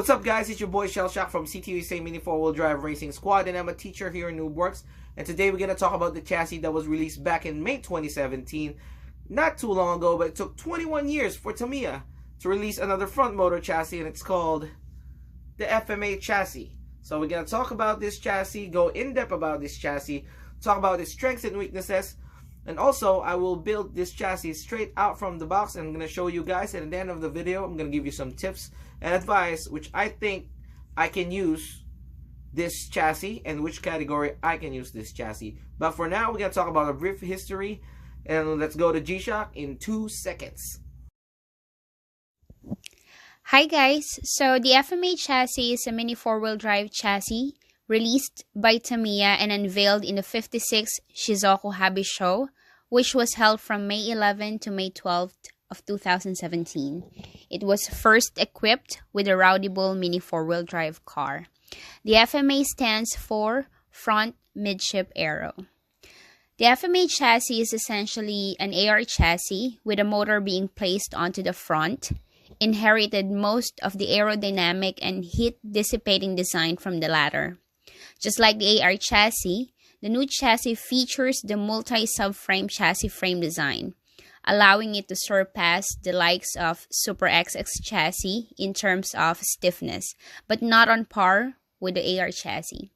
What's up, guys? It's your boy Cielshock from CTUSA Mini 4-Wheel Drive Racing Squad, and I'm a teacher here in Noobworks. And today we're going to talk about the chassis that was released back in May 2017. Not too long ago, but it took 21 years for Tamiya to release another front motor chassis, and it's called the FM-Achassis. So we're going to talk about this chassis, go in depth about this chassis, talk about its strengths and weaknesses, and also I will build this chassis straight out from the box, and I'm going to show you guys. And at the end of the video, I'm going to give you some tips and advice which I think I can use this chassis and which category I can use this chassis. But for now, we're going to talk about a brief history, and let's go to Geeshock in 2 seconds. Hi guys, so the FM-Achassis is a mini 4-wheel drive chassis released by Tamiya and unveiled in the 56th Shizuoka Hobby Show, which was held from May 11 to May 12th of 2017. It was first equipped with a Rowdy Bull mini 4-wheel drive car. The FMA stands for Front Midship Aero. The FM-Achassis is essentially an AR chassis with a motor being placed onto the front, inherited most of the aerodynamic and heat dissipating design from the latter. Just like the AR chassis, the new chassis features the multi-subframe chassis frame design, allowing it to surpass the likes of Super XX chassis in terms of stiffness, but not on par with the AR chassis.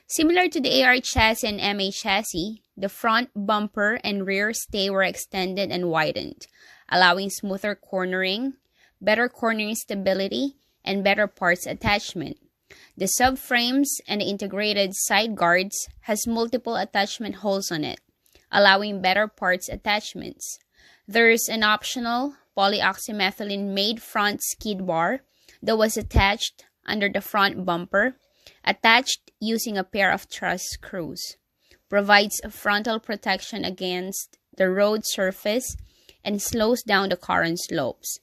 Similar to the AR chassis and MA chassis, the front bumper and rear stay were extended and widened, allowing smoother cornering, better cornering stability, and better parts attachment. The subframes and the integrated side guards has multiple attachment holes on it, allowing better parts attachments. There is an optional polyoxymethylene made front skid bar that was attached under the front bumper, attached using a pair of truss screws. Provides frontal protection against the road surface and slows down the car on slopes.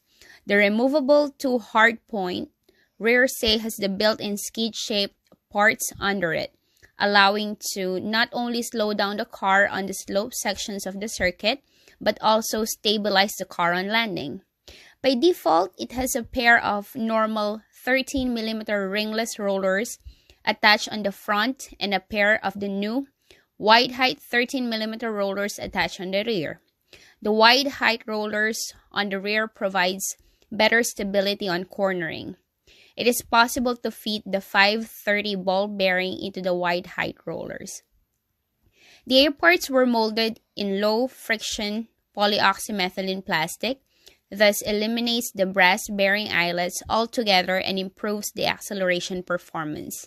The removable 2 hardpoint rear stay has the built-in skid-shaped parts under it, allowing to not only slow down the car on the slope sections of the circuit, but also stabilize the car on landing. By default, it has a pair of normal 13mm ringless rollers attached on the front and a pair of the new wide height 13mm rollers attached on the rear. The wide height rollers on the rear provides better stability on cornering. It is possible to fit the 530 ball bearing into the wide height rollers. The air parts were molded in low friction polyoxymethylene plastic, thus eliminates the brass bearing eyelets altogether and improves the acceleration performance.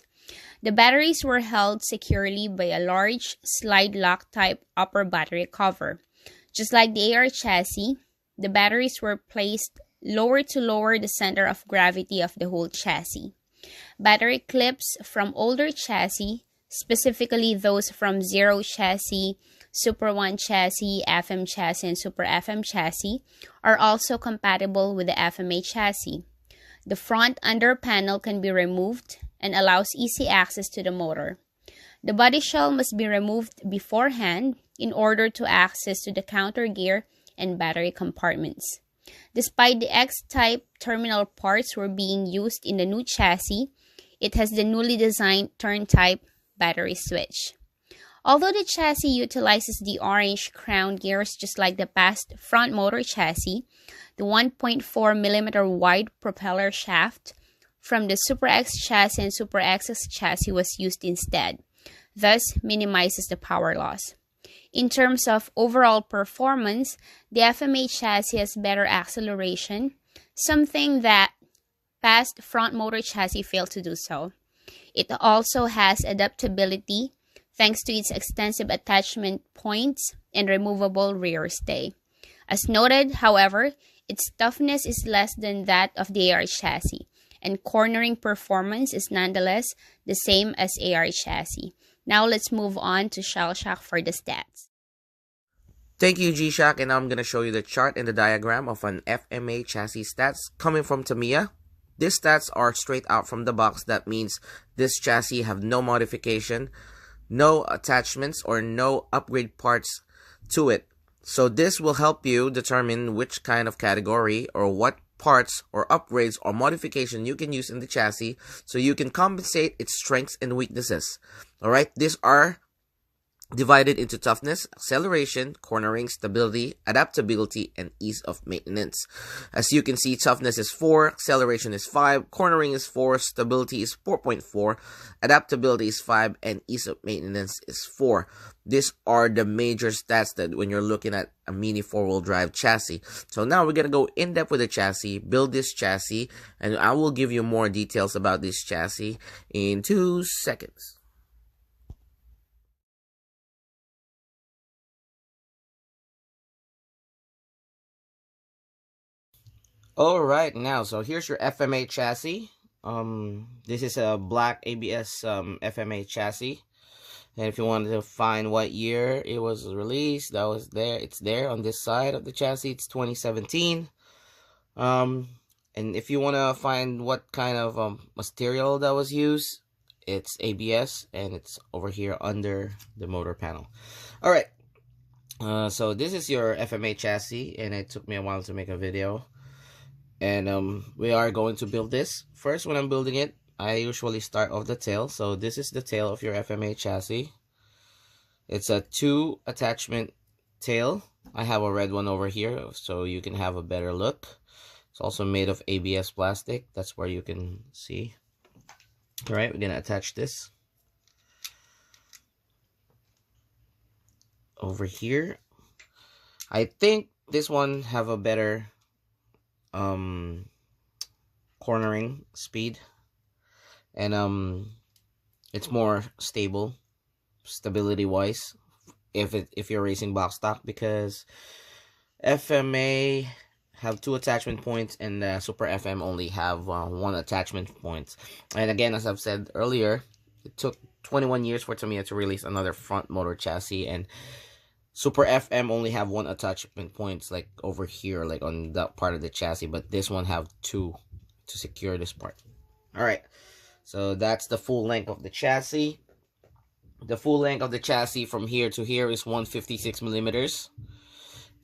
The batteries were held securely by a large slide lock type upper battery cover. Just like the AR chassis, the batteries were placed lower to lower the center of gravity of the whole chassis. Battery clips from older chassis, specifically those from Zero chassis, Super 1 chassis, FM chassis, and Super FM chassis, are also compatible with the FM-Achassis. The front under panel can be removed and allows easy access to the motor. The body shell must be removed beforehand in order to access to the counter gear and battery compartments. Despite the X-type terminal parts were being used in the new chassis, it has the newly designed turn-type battery switch. Although the chassis utilizes the orange crown gears just like the past front motor chassis, the 1.4mm wide propeller shaft from the Super X chassis and Super XX chassis was used instead, thus minimizes the power loss. In terms of overall performance, the FM-Achassis has better acceleration, something that past front motor chassis failed to do so. It also has adaptability thanks to its extensive attachment points and removable rear stay. As noted, however, its toughness is less than that of the AR chassis, and cornering performance is nonetheless the same as AR chassis. Now let's move on to Cielshock for the stats. Thank you, Geeshock, and now I'm going to show you the chart and the diagram of an FM-Achassis stats coming from Tamiya. These stats are straight out from the box. That means this chassis have no modification, no attachments, or no upgrade parts to it. So this will help you determine which kind of category or what parts or upgrades or modification you can use in the chassis so you can compensate its strengths and weaknesses. Alright, these are divided into toughness, acceleration, cornering, stability, adaptability, and ease of maintenance. As you can see, toughness is 4, acceleration is 5, cornering is 4, stability is 4.4, adaptability is 5, and ease of maintenance is 4. These are the major stats that when you're looking at a mini 4-wheel drive chassis. So now we're going to go in depth with the chassis, build this chassis, and I will give you more details about this chassis in 2 seconds. Alright, now, so here's your FMA chassis. This is a black ABS FMA chassis. And if you wanted to find what year it was released, that was there. It's there on this side of the chassis. It's 2017. And if you want to find what kind of material that was used, it's ABS, and it's over here under the motor panel. Alright, so this is your FMA chassis, and it took me a while to make a video. And we are going to build this. First, when I'm building it, I usually start off the tail. So this is the tail of your FMA chassis. It's a 2 attachment tail. I have a red one over here so you can have a better look. It's also made of ABS plastic. That's where you can see. Alright, we're gonna attach this over here. I think this one have a better cornering speed, and it's more stable stability wise if you're racing block stock, because FMA have 2 attachment points and Super FM only have 1 attachment point. And again, as I've said earlier, it took 21 years for Tamiya to release another front motor chassis, and Super FM only have 1 attachment points, like over here, like on that part of the chassis, but this one have 2 to secure this part. Alright, so that's the full length of the chassis. The full length of the chassis from here to here is 156 millimeters,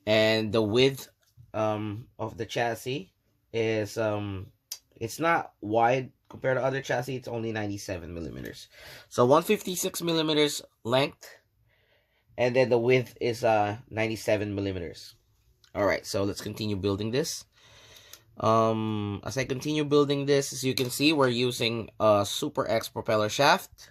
and the width of the chassis is it's not wide compared to other chassis. It's only 97 millimeters. So 156 millimeters length, and then the width is 97 millimeters. Alright, so let's continue building this. As I continue building this, as you can see, we're using a Super X propeller shaft.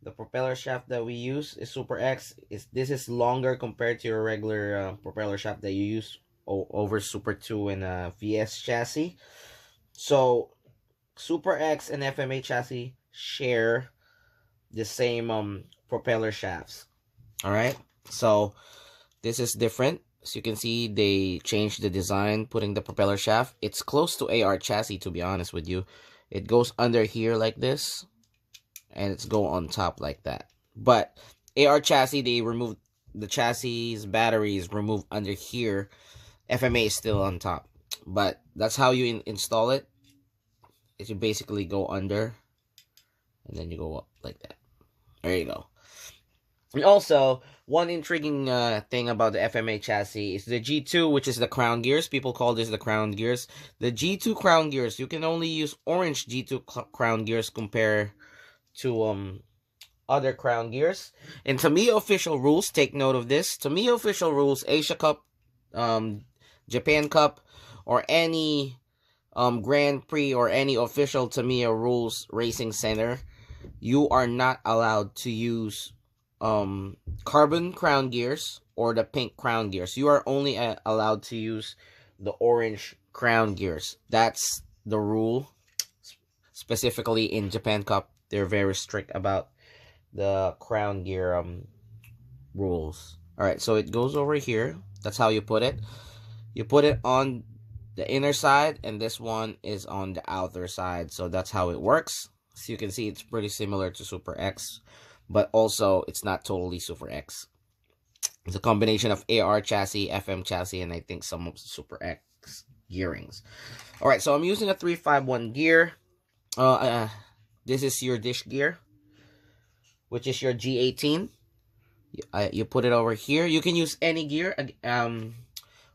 The propeller shaft that we use is Super X. This is longer compared to your regular propeller shaft that you use over Super 2 and VS chassis. So Super X and FMA chassis share the same propeller shafts. Alright, so this is different. As you can see, they changed the design, putting the propeller shaft. It's close to AR chassis, to be honest with you. It goes under here like this, and it's go on top like that. But AR chassis, they removed the chassis batteries, removed under here. FMA is still on top, but that's how you install it. Is you basically go under, and then you go up like that. There you go. And also, one intriguing thing about the FMA chassis is the G2, which is the crown gears. People call this the crown gears. The G2 crown gears, you can only use orange G2 crown gears compared to other crown gears. In Tamiya official rules, take note of this. Tamiya official rules, Asia Cup, Japan Cup, or any Grand Prix or any official Tamiya rules racing center, you are not allowed to use carbon crown gears or the pink crown gears. You are only allowed to use the orange crown gears. That's the rule. Specifically in Japan Cup, they're very strict about the crown gear rules. Alright, so it goes over here. That's how you put it. You put it on the inner side, and this one is on the outer side. So that's how it works. So you can see it's pretty similar to Super X, but also it's not totally Super X. It's a combination of AR chassis, FM chassis, and I think some of Super X gearings. Alright, so I'm using a 351 gear. This is your dish gear, which is your G18. You put it over here. You can use any gear.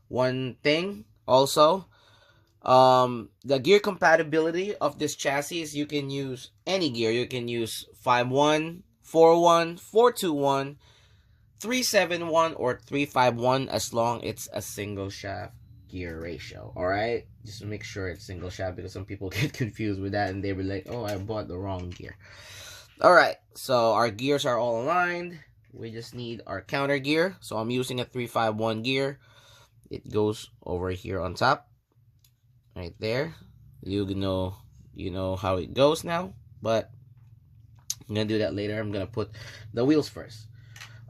One thing also, The gear compatibility of this chassis is you can use any gear. You can use 5-1, 4-1, 4-2-1, 3-7-1, or 3-5-1 as long it's a single shaft gear ratio. Alright? Just make sure it's single shaft because some people get confused with that and they were like, oh, I bought the wrong gear. Alright, so our gears are all aligned. We just need our counter gear. So I'm using a 3-5-1 gear. It goes over here on top. Right there. You know how it goes now, but I'm gonna do that later. I'm gonna put the wheels first.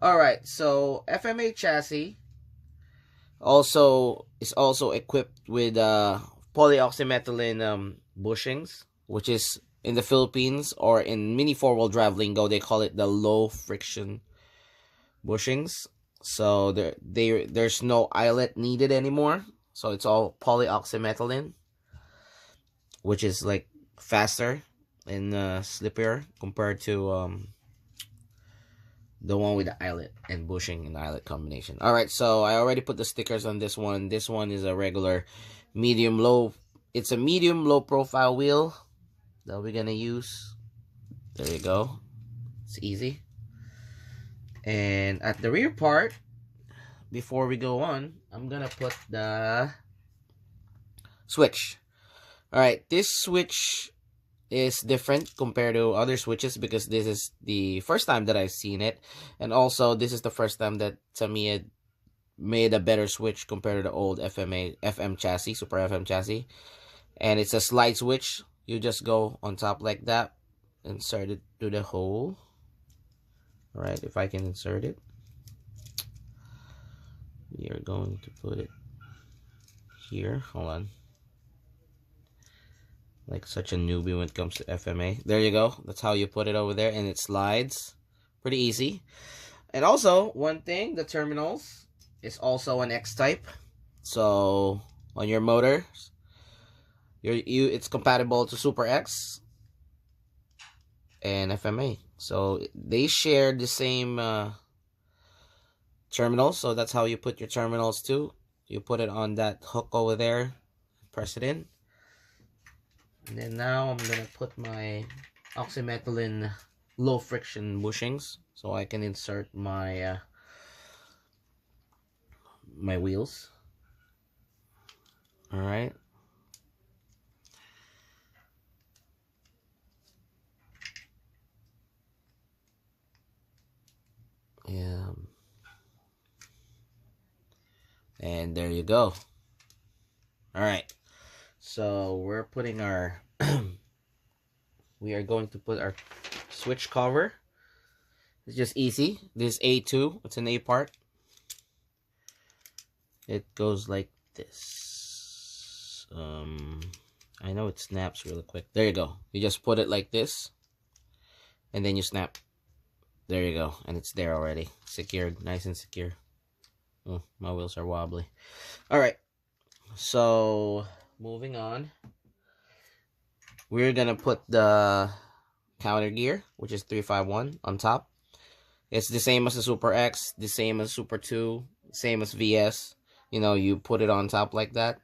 Alright, so FM-Achassis is also equipped with polyoxymethylene bushings, which is in the Philippines or in mini four-wheel drive lingo, they call it the low friction bushings. So there's no eyelet needed anymore. So it's all polyoxymethylene, which is like faster and slippier compared to the one with the eyelet and bushing and eyelet combination. Alright, so I already put the stickers on this one. This one is a regular medium-low. It's a medium-low profile wheel that we're gonna use. There you go. It's easy. And at the rear part, before we go on, I'm gonna put the switch. Alright, this switch is different compared to other switches because this is the first time that I've seen it, and also this is the first time that Tamiya made a better switch compared to the old FM chassis, Super FM chassis. And it's a slide switch. You just go on top like that, insert it through the hole. Alright, if I can insert it. We are going to put it here. Hold on. Like such a newbie when it comes to FMA. There you go. That's how you put it over there, and it slides. Pretty easy. And also, one thing, the terminals is also an X-type. So on your motors, it's compatible to Super X and FMA. So they share the same terminals. So that's how you put your terminals too. You put it on that hook over there, press it in. And then now I'm gonna put my oxymethylene low friction bushings so I can insert my my wheels. All right. Yeah. And there you go. All right. So we're putting our we are going to put our switch cover. It's just easy. This A2, it's an A part. It goes like this. I know it snaps really quick. There you go. You just put it like this, and then you snap. There you go, and it's there already, secured, nice and secure. Oh, my wheels are wobbly. All right, so moving on, we're gonna put the counter gear, which is 351 on top. It's the same as the Super X, the same as Super 2, same as VS. You know, you put it on top like that,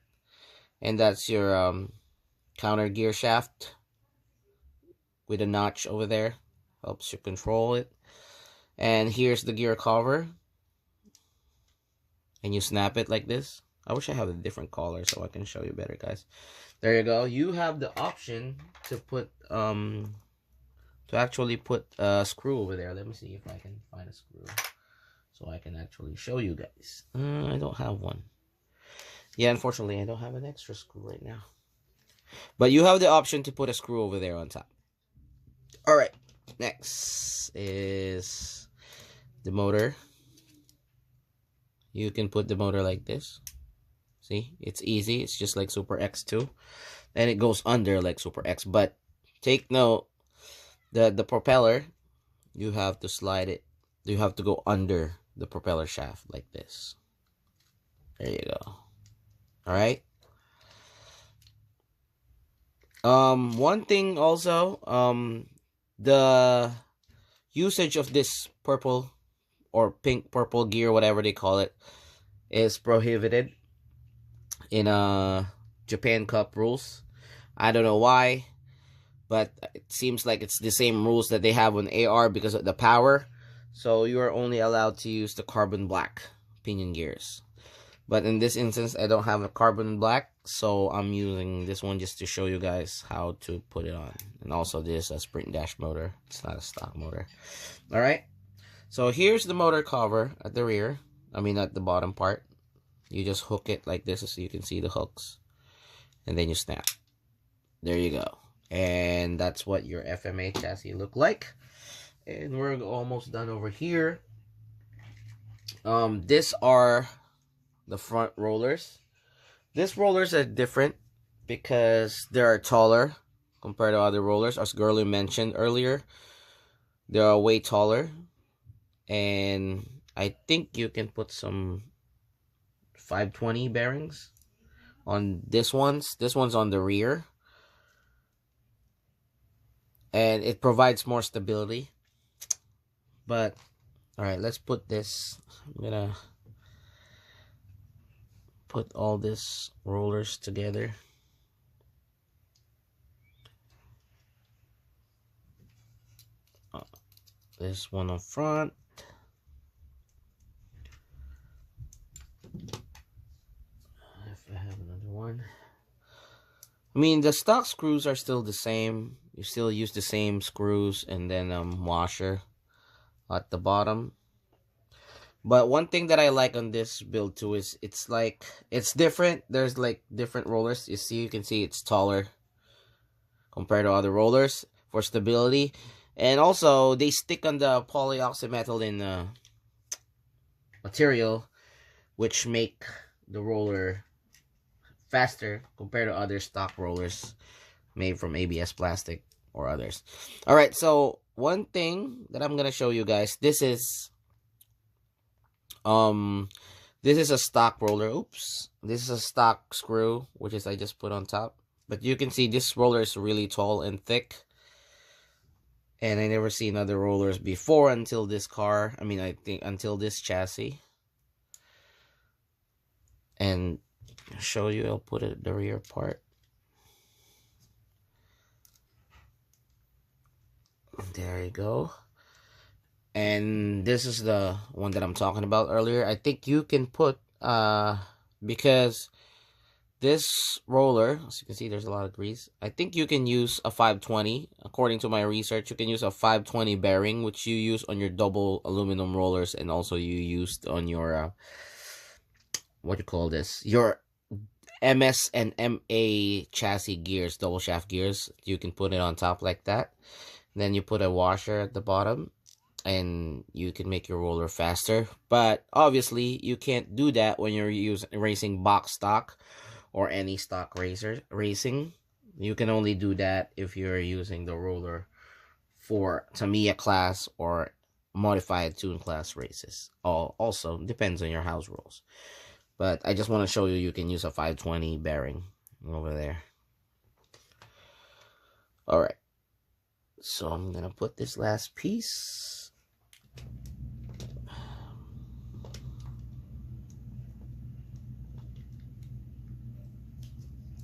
and that's your counter gear shaft with a notch over there. Helps you control it. And here's the gear cover, and you snap it like this. I wish I had a different color so I can show you better, guys. There you go. You have the option to put to actually put a screw over there. Let me see if I can find a screw so I can actually show you guys. I don't have one. Yeah, unfortunately, I don't have an extra screw right now. But you have the option to put a screw over there on top. All right. Next is the motor. You can put the motor like this. See, it's easy. It's just like Super X2. And it goes under like Super X. But take note, the propeller, you have to slide it. You have to go under the propeller shaft like this. There you go. Alright. One thing also, the usage of this purple or pink purple gear, whatever they call it, is prohibited in Japan Cup rules. I don't know why, but it seems like it's the same rules that they have on AR because of the power. So you are only allowed to use the carbon black pinion gears. But in this instance, I don't have a carbon black, so I'm using this one just to show you guys how to put it on. And also this is a sprint dash motor. It's not a stock motor. Alright, so here's the motor cover at the rear. I mean at the bottom part. You just hook it like this so you can see the hooks. And then you snap. There you go. And that's what your FMA chassis look like. And we're almost done over here. These are the front rollers. These rollers are different because they are taller compared to other rollers. As Girly mentioned earlier, they are way taller. And I think you can put some 520 bearings on this ones. This one's on the rear. And it provides more stability. But, alright, let's put this. I'm gonna put all these rollers together. This one up front. If I have another one. I mean, the stock screws are still the same. You still use the same screws and then washer at the bottom. But one thing that I like on this build too is it's different. There's like different rollers. You can see it's taller compared to other rollers for stability. And also they stick on the polyoxymethylene material, which make the roller faster compared to other stock rollers made from ABS plastic or others. Alright, so one thing that I'm gonna show you guys, this is a stock roller. Oops. This is a stock screw, which is I just put on top. But you can see this roller is really tall and thick. And I never seen other rollers before until this car. I mean, I think until this chassis. And I'll show you, I'll put it at the rear part. There you go. And this is the one that I'm talking about earlier. I think you can put, because this roller, as you can see, there's a lot of grease. I think you can use a 520. According to my research, you can use a 520 bearing, which you use on your double aluminum rollers, and also you used on your, what do you call this? Your MS and MA chassis gears, double shaft gears. You can put it on top like that. Then you put a washer at the bottom, and you can make your roller faster. But obviously, you can't do that when you're racing box stock or any stock racing. You can only do that if you're using the roller for Tamiya class or modified tune class races. Also, depends on your house rules. But I just want to show you, you can use a 520 bearing over there. Alright. So I'm going to put this last piece.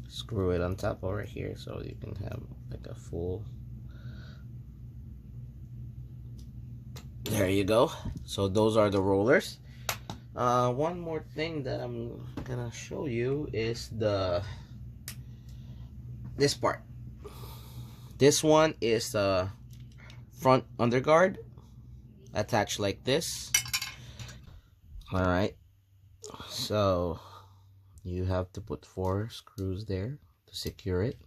Screw it on top over here so you can have like a full. There you go. So those are the rollers. One more thing that I'm gonna show you is this part. This one is the front underguard attached like this. Alright, so you have to put 4 screws there to secure it.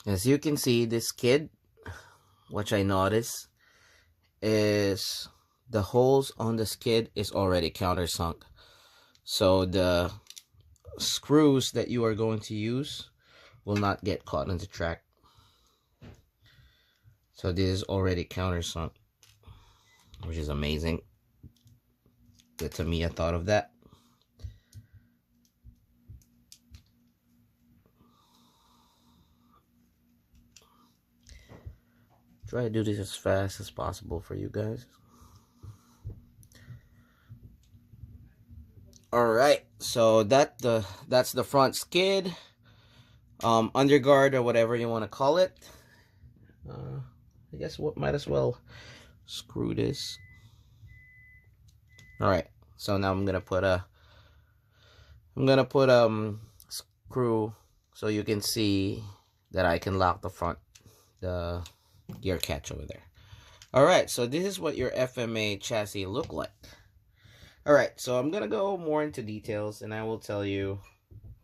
As you can see, this skid, which I noticed, is the holes on the skid is already countersunk. So the screws that you are going to use will not get caught in the track. So this is already countersunk, which is amazing. That to me, I thought of that. Try to do this as fast as possible for you guys. Alright, so that's the front skid, underguard, or whatever you want to call it. I guess what might as well screw this. Alright, so now I'm gonna put screw so you can see that I can lock the gear catch over there. Alright, so this is what your FMA chassis look like. Alright, so I'm gonna go more into details, and I will tell you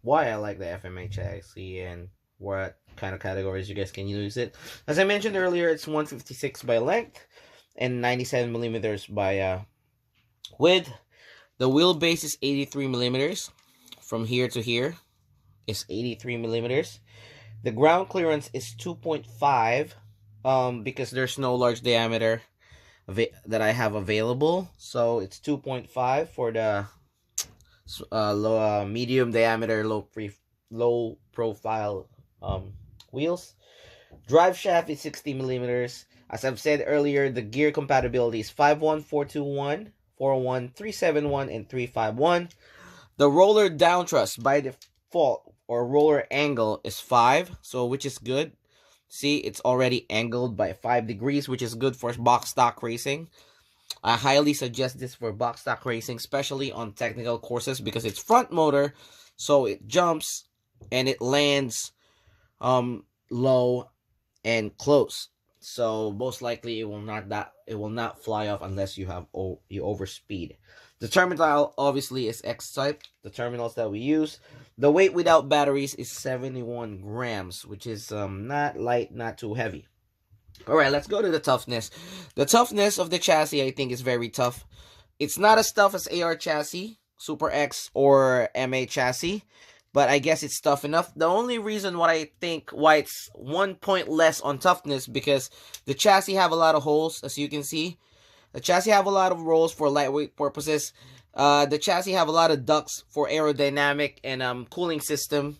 why I like the FMA chassis and what kind of categories you guys can use it. As I mentioned earlier, it's 156 by length and 97 millimeters by width. The wheelbase is 83 millimeters. From here to here is 83 millimeters. The ground clearance is 2.5 because there's no large diameter that I have available, so it's 2.5 for the medium diameter low profile wheels. Drive shaft is 60 millimeters. As I've said earlier, the gear compatibility is 51421, 41371, and 351. The roller down thrust by default, or roller angle, is 5, so which is good. See, it's already angled by 5 degrees, which is good for box stock racing. I highly suggest this for box stock racing, especially on technical courses, because it's front motor, so it jumps and it lands low and close. So most likely it will not fly off unless you overspeed. The terminal obviously is X-type, the terminals that we use. The weight without batteries is 71 grams, which is not light, not too heavy. Alright, let's go to the toughness. The toughness of the chassis, I think, is very tough. It's not as tough as AR chassis, Super X, or MA chassis, but I guess it's tough enough. The only reason why it's 1 point less on toughness, because the chassis have a lot of holes, as you can see. The chassis have a lot of rolls for lightweight purposes. The chassis have a lot of ducts for aerodynamic and cooling system.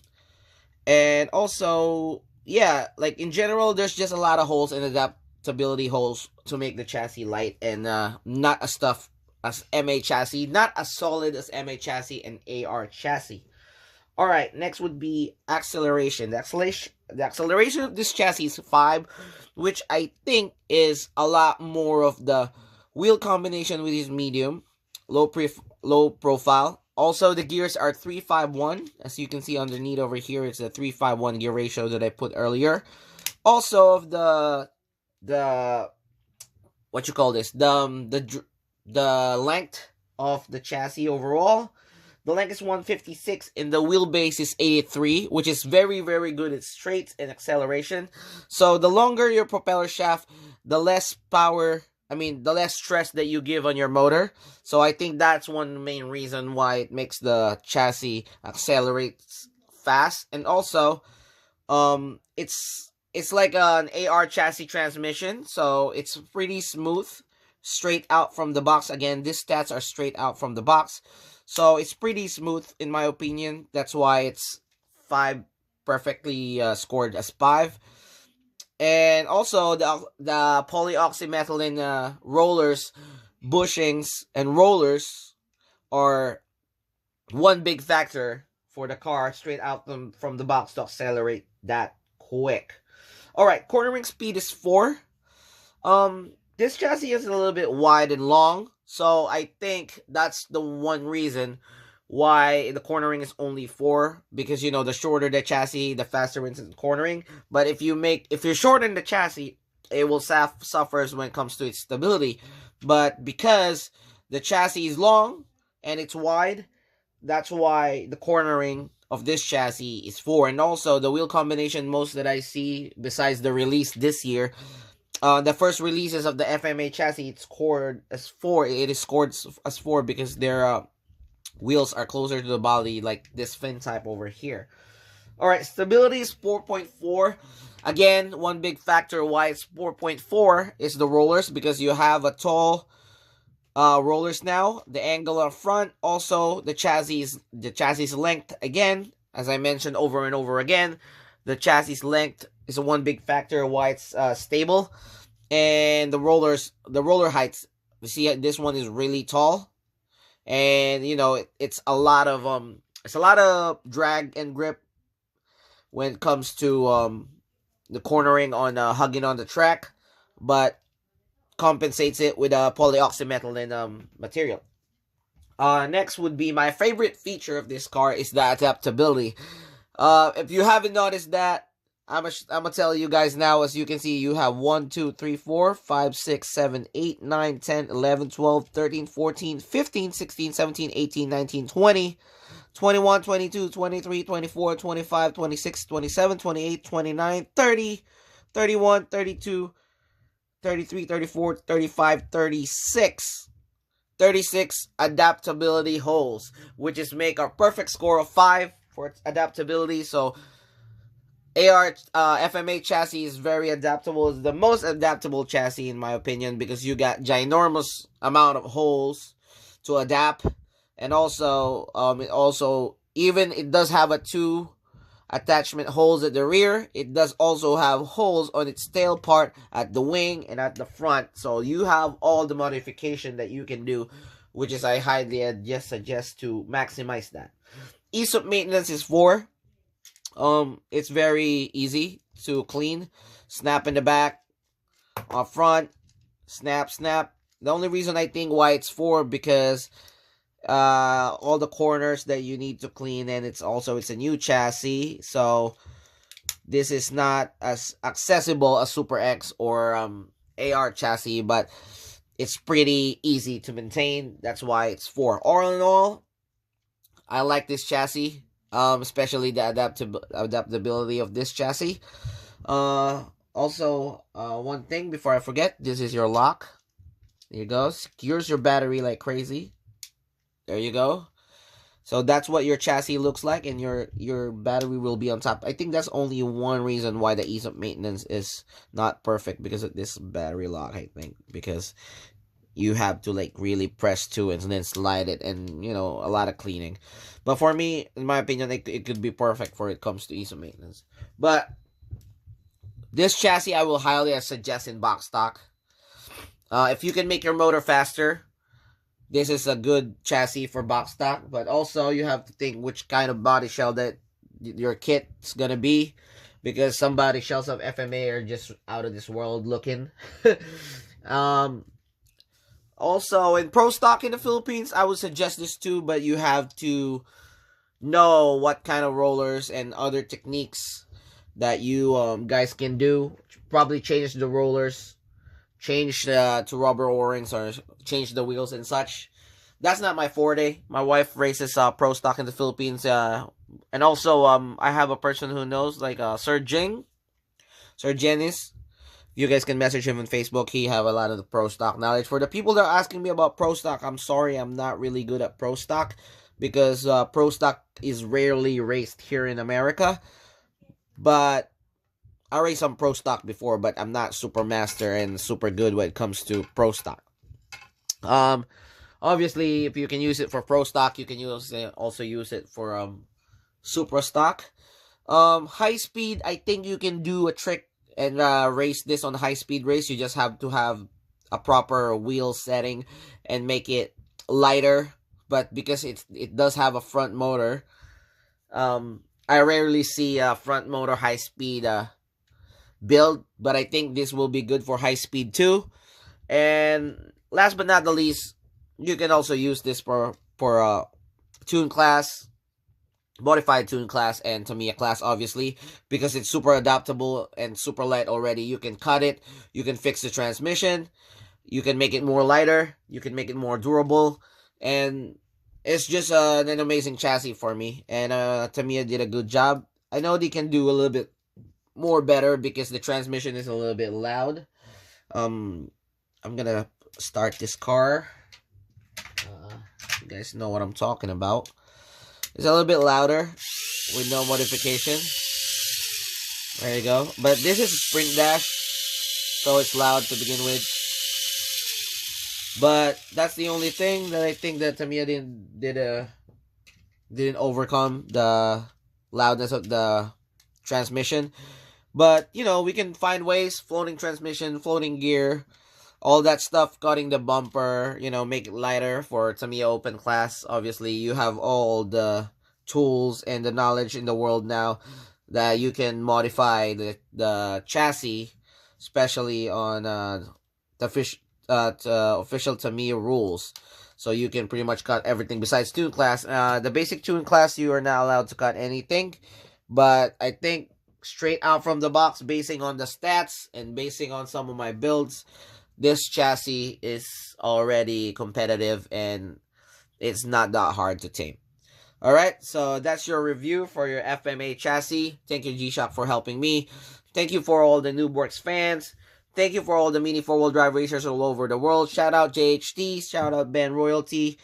And also, yeah, like in general, there's just a lot of holes and adaptability holes to make the chassis light and not as tough as MA chassis, not as solid as MA chassis and AR chassis. Alright, next would be acceleration. The acceleration of this chassis is 5, which I think is a lot more of the wheel combination with his medium, low profile. Also, the gears are 351. As you can see underneath over here, it's a 351 gear ratio that I put earlier. Also, of the what you call this, the length of the chassis overall. The length is 156 and the wheelbase is 83, which is very, very good at straights and acceleration. So the longer your propeller shaft, the less the less stress that you give on your motor. So I think that's one main reason why it makes the chassis accelerate fast. And also, it's like an AR chassis transmission, so it's pretty smooth, straight out from the box. Again, these stats are straight out from the box. So it's pretty smooth in my opinion. That's why it's 5, perfectly scored as 5. And also the polyoxymethylene rollers, bushings, and rollers are one big factor for the car straight out from the box to accelerate that quick. Alright, cornering speed is 4. This chassis is a little bit wide and long, so I think that's the one reason why the cornering is only 4, because you know the shorter the chassis, the faster it's in cornering. But if you shorten the chassis, it will suffers when it comes to its stability. But because the chassis is long and it's wide, that's why the cornering of this chassis is 4. And also the wheel combination, most that I see besides the release this year, the first releases of the FMA chassis, it's scored as 4. It is scored as 4 because their wheels are closer to the body, like this fin type over here. Alright, stability is 4.4. Again, one big factor why it's 4.4 is the rollers, because you have a tall rollers now. The angle up front, also the chassis length. Again, as I mentioned over and over again, the chassis length is one big factor why it's stable. And the roller heights. You see, this one is really tall. and it's a lot of drag and grip when it comes to the cornering on hugging on the track, but compensates it with a polyoxymetalline material. Next would be my favorite feature of this car is the adaptability. If you haven't noticed that, I'm gonna tell you guys now. As you can see, you have 1, 2, 3, 4, 5, 6, 7, 8, 9, 10, 11, 12, 13, 14, 15, 16, 17, 18, 19, 20, 21, 22, 23, 24, 25, 26, 27, 28, 29, 30, 31, 32, 33, 34, 35, 36. 36 adaptability holes, which is make a perfect score of 5 for its adaptability. So FMA chassis is very adaptable. It's the most adaptable chassis in my opinion, because you got ginormous amount of holes to adapt, and also it does have a 2 attachment holes at the rear. It does also have holes on its tail part at the wing and at the front. So you have all the modification that you can do, which is I highly suggest to maximize that. Ease of maintenance is 4. It's very easy to clean. Snap in the back, up front, snap. The only reason I think why it's 4 because all the corners that you need to clean, and it's a new chassis, so this is not as accessible as Super X or AR chassis, but it's pretty easy to maintain. That's why it's 4. All in all, I like this chassis, especially the adaptability of this chassis. Also, one thing before I forget, this is your lock. There you go. Secures your battery like crazy. There you go. So that's what your chassis looks like, and your battery will be on top. I think that's only one reason why the ease of maintenance is not perfect, because of this battery lock, I think. Because you have to like really press to it and then slide it, and a lot of cleaning. But for me, in my opinion, it could be perfect for it comes to ease of maintenance. But this chassis I will highly suggest in box stock. If you can make your motor faster, this is a good chassis for box stock. But also you have to think which kind of body shell that your kit's gonna be, because some body shells of FMA are just out of this world looking. Also, in pro stock in the Philippines, I would suggest this too, but you have to know what kind of rollers and other techniques that you guys can do. Probably change the rollers, change to rubber O-rings, or change the wheels and such. That's not my forte. My wife races pro stock in the Philippines, and also I have a person who knows, like Sir Jenis. You guys can message him on Facebook. He have a lot of the pro stock knowledge. For the people that are asking me about pro stock, I'm sorry, I'm not really good at pro stock, because pro stock is rarely raced here in America. But I raced some pro stock before, but I'm not super master and super good when it comes to pro stock. Obviously, if you can use it for pro stock, you can also use it for super stock. High speed, I think you can do a trick and race this on high speed race. You just have to have a proper wheel setting and make it lighter. But because it does have a front motor, I rarely see a front motor high speed build, but I think this will be good for high speed too. And last but not the least, you can also use this for tune class, modified tune class, and Tamiya class, obviously, because it's super adaptable and super light already. You can cut it, you can fix the transmission, you can make it more lighter, you can make it more durable, and it's just an amazing chassis for me. And Tamiya did a good job. I know they can do a little bit more better because the transmission is a little bit loud. I'm gonna start this car. You guys know what I'm talking about. It's a little bit louder with no modification. There you go. But this is a sprint dash, so it's loud to begin with. But that's the only thing that I think that Tamiya didn't overcome, the loudness of the transmission. But we can find ways: floating transmission, floating gear, all that stuff, cutting the bumper, you know, make it lighter for Tamiya Open class. Obviously, you have all the tools and the knowledge in the world now that you can modify the chassis, especially on the official Tamiya rules. So you can pretty much cut everything besides tune class. The basic tune class, you are not allowed to cut anything. But I think straight out from the box, basing on the stats and basing on some of my builds, this chassis is already competitive and it's not that hard to tame. Alright, so that's your review for your FM-Achassis. Thank you, Geeshock, for helping me. Thank you for all the Noobworks fans. Thank you for all the mini four-wheel drive racers all over the world. Shout out JHT, shout out Ben Royalty,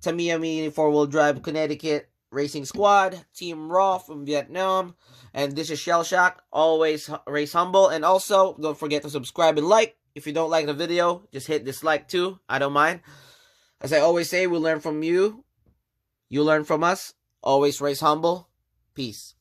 Tamiya Mini 4-wheel drive Connecticut Racing Squad, Team Raw from Vietnam, and this is Cielshock. Always race humble, and also don't forget to subscribe and like. If you don't like the video, just hit dislike too. I don't mind. As I always say, we learn from you. You learn from us. Always race humble. Peace.